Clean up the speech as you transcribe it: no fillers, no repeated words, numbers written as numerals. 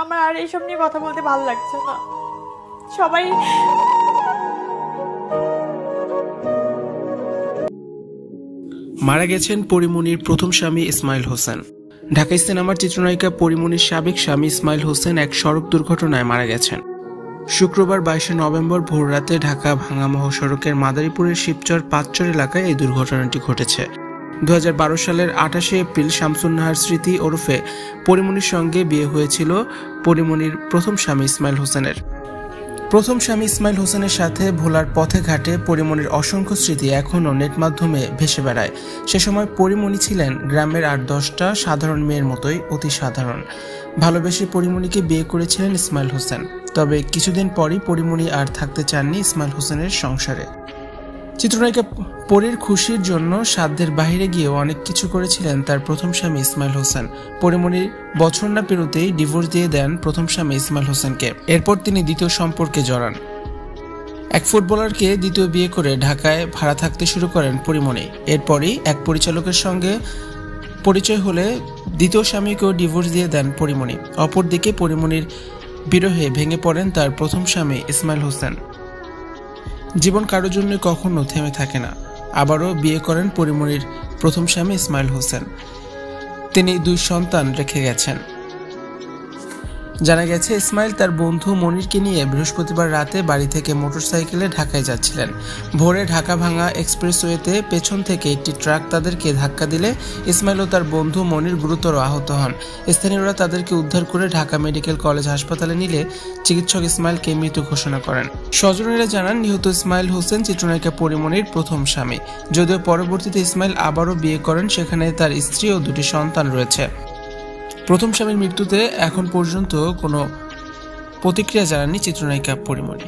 আমার আর এইসব নিয়ে কথা বলতে ভালো লাগছে না। সবাই মারা গেছেন পরিমণির প্রথম স্বামী ইসমাইল হোসেন। ঢাকাই সিনেমার চিত্রনায়িকা পরিমণির সাবেক স্বামী ইসমাইল হোসেন এক সড়ক দুর্ঘটনায় মারা গেছেন। শুক্রবার 22 নভেম্বর ভোররাতে ঢাকা ভাঙ্গা মহাসড়কের মাদারীপুরের শিবচর পাঁচচর এলাকায় এই দুর্ঘটনাটি ঘটেছে। 2012 সালের 28 এপ্রিল শামসুন নাহার স্মৃতি ওরফে পরিমণির সঙ্গে বিয়ে হয়েছিল পরিমণির প্রথম স্বামী ইসমাইল হোসেনের। প্রথম স্বামী ইসমাইল হোসেনের সাথে ভোলার পথে ঘাটে পরিমণির অসংখ্য স্মৃতি এখনও নেট মাধ্যমে ভেসে বেড়ায়। সে সময় পরিমণি ছিলেন গ্রামের 8-10টা সাধারণ মেয়ের মতোই অতি সাধারণ। ভালোবেসে পরিমণিকে বিয়ে করেছিলেন ইসমাইল হোসেন। তবে কিছুদিন পরই পরিমণি আর থাকতে চাননি ইসমাইল হোসেনের সংসারে। চিত্রনায়িকা পরীর খুশির জন্য সাধ্যের বাইরে গিয়েও অনেক কিছু করেছিলেন তার প্রথম স্বামী ইসমাইল হোসেন। পরিমণির বছর না পেরোতেই ডিভোর্স দিয়ে দেন প্রথম স্বামী ইসমাইল হোসেনকে। এরপর তিনি দ্বিতীয় সম্পর্কে জড়ান। এক ফুটবলারকে দ্বিতীয় বিয়ে করে ঢাকায় ভাড়া থাকতে শুরু করেন পরিমণি। এরপরই এক পরিচালকের সঙ্গে পরিচয় হলে দ্বিতীয় স্বামীকেও ডিভোর্স দিয়ে দেন পরিমণি। অপরদিকে পরিমণির বিরহে ভেঙে পড়েন তার প্রথম স্বামী ইসমাইল হোসেন। জীবন কারোর জন্য কখনো থেমে থাকে না। আবারও বিয়ে করেন পরিমণির প্রথম স্বামী ইসমাইল হোসেন। তিনি 2 সন্তান রেখে গেছেন। জানা গেছে ইসমাইল তার বন্ধু মনিরকে নিয়ে বৃহস্পতিবার রাতে বাড়ি থেকে মোটরসাইকেলে ঢাকায় যাচ্ছিলেন। ভোরে ঢাকা ভাঙ্গা এক্সপ্রেসওয়েতে পেছন থেকে একটি ট্রাক তাদেরকে ধাক্কা দিলে ইসমাইল ও তার বন্ধু মনির গুরুতর আহত হন। স্থানীয়রা তাদেরকে উদ্ধার করে ঢাকা মেডিকেল কলেজ হাসপাতালে নিলে চিকিৎসক ইসমাইলকে মৃত ঘোষণা করেন। স্বজনেরা জানান নিহত ইসমাইল হোসেন চিত্রনায়িকা পরিমণির প্রথম স্বামী। যদিও পরবর্তীতে ইসমাইল আবারও বিয়ে করেন, সেখানে তার স্ত্রী ও 2টি সন্তান রয়েছে। প্রথম স্বামীর মৃত্যুতে এখন পর্যন্ত কোনো প্রতিক্রিয়া জানাননি চিত্রনায়িকা পরিমণি।